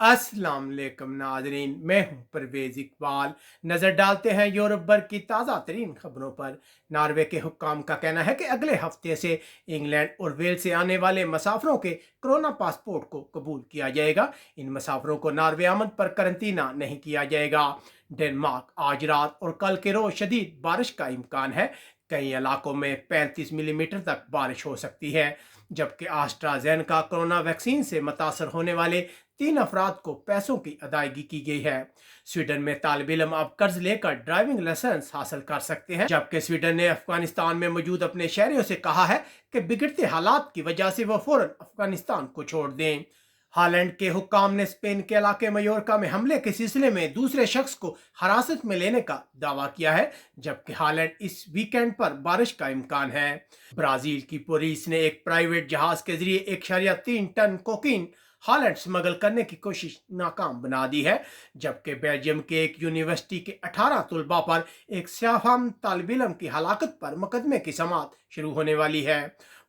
अस्सलाम वालेकुम नाजरीन, मैं हूं परवेज इकबाल। नज़र डालते हैं यूरोप भर की ताज़ा तरीन खबरों पर। नॉर्वे के हुक्काम का कहना है कि अगले हफ्ते से इंग्लैंड और वेल्स से आने वाले मुसाफिरों के कोरोना पासपोर्ट को कबूल किया जाएगा। इन मुसाफिरों को नॉर्वे आमद पर करंतना नहीं किया जाएगा। डेनमार्क आज रात और कल के रोज शदीद बारिश का इम्कान है। कई इलाकों में 35 मिलीमीटर तक बारिश हो सकती है। जबकि आस्ट्राजेनेका कोरोना वैक्सीन से मुतासर होने वाले 3 अफराद को पैसों की अदायगी की गई है। स्वीडन में तालिब इल्म अब कर्ज लेकर ड्राइविंग लाइसेंस हासिल कर सकते हैं। जबकि स्वीडन ने अफगानिस्तान में मौजूद अपने शहरियों से कहा है कि बिगड़ते हालात की वजह से वह फौरन अफगानिस्तान को छोड़ दें। हालैंड के हुक्काम ने स्पेन के इलाके मयोरका में हमले के सिलसिले में दूसरे शख्स को हिरासत में लेने का दावा किया है। जबकि हालैंड इस वीकेंड पर बारिश का इम्कान है। ब्राजील की पुलिस ने एक प्राइवेट जहाज के जरिए 1.3 टन कोकीन हालैंड स्मगल करने की कोशिश नाकाम बना दी है। जबकि बेल्जियम के एक यूनिवर्सिटी के 18 तलबा पर एक स्याफाम तालिब इल्म की हलाकत पर मुकदमे की समाअत शुरू होने वाली है।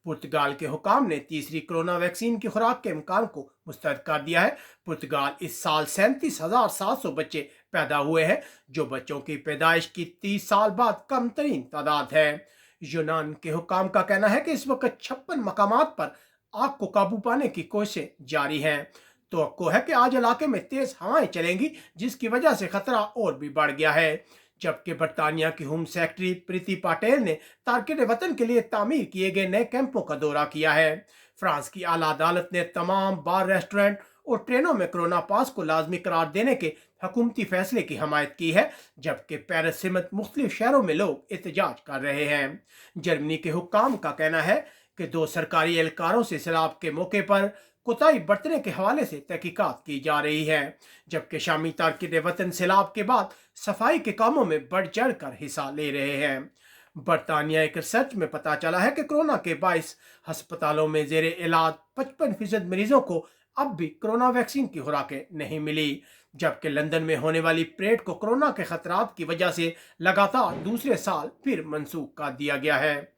पुर्तगाल के हुकाम ने तीसरी कोरोना वैक्सीन की खुराक के इम्कान को मुस्तरद कर दिया है। पुर्तगाल इस साल 37,700 बच्चे पैदा हुए हैं, जो बच्चों की पैदाइश की 30 साल बाद कम तरीन तादाद है। यूनान के हुकाम का कहना है कि इस वक्त 56 मकामात पर आग को काबू पाने की कोशिशें जारी हैं। तो है कि आज इलाके में तेज हवाएं चलेंगी, जिसकी वजह से खतरा और भी बढ़ गया है। जबकि बरतानिया की होम सेक्रेटरी प्रीति पटेल ने तारकिन वतन के लिए तामीर किए गए नए कैंपों का दौरा किया है। फ्रांस की आला अदालत ने तमाम बार, रेस्टोरेंट और ट्रेनों में कोरोना पास को लाजमी करार देने के हुकूमती फैसले की हमायत की है। जबकि पेरिस समेत मुख्तलिफ शहरों में लोग एहतजाज कर रहे हैं। जर्मनी के हुक्काम का कहना है कि 2 सरकारी एहलकारों से सैलाब के मौके पर कोताही बरतने के हवाले से तहकीकात की जा रही है। जबकि शामी तारकिन वतन सैलाब के बाद सफाई के कामों में बढ़ चढ़ कर हिस्सा ले रहे हैं। बरतानिया एक रिसर्च में पता चला है कि कोरोना के बायस अस्पतालों में जेर इलाज 55% मरीजों को अब भी कोरोना वैक्सीन की खुराकें नहीं मिली। जबकि लंदन में होने वाली परेड को कोरोना के खतरात की वजह से लगातार दूसरे साल फिर मनसूख कर दिया गया है।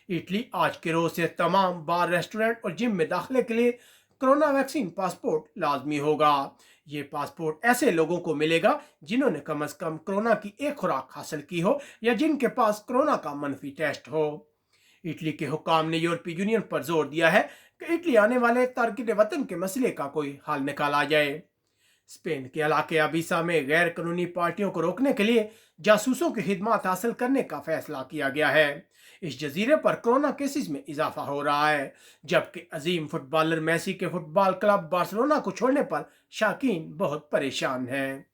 इटली आज के रोज से तमाम बार, रेस्टोरेंट और जिम में दाखिले के लिए कोरोना वैक्सीन पासपोर्ट लाजमी होगा। ये पासपोर्ट ऐसे लोगों को मिलेगा जिन्होंने कम से कम कोरोना की एक खुराक हासिल की हो या जिनके पास कोरोना का मनफी टेस्ट हो। इटली के हुक्काम ने यूरोपीय यूनियन पर जोर दिया है कि इटली आने वाले तारकिन वतन के मसले का कोई हल निकाला जाए। स्पेन के इलाके अबीसा में गैर कानूनी पार्टियों को रोकने के लिए जासूसों की खिदमत हासिल करने का फैसला किया गया है। इस जजीरे पर कोरोना केसेस में इजाफा हो रहा है। जबकि अजीम फुटबॉलर मेसी के फुटबॉल क्लब बार्सिलोना को छोड़ने पर शाकीन बहुत परेशान हैं।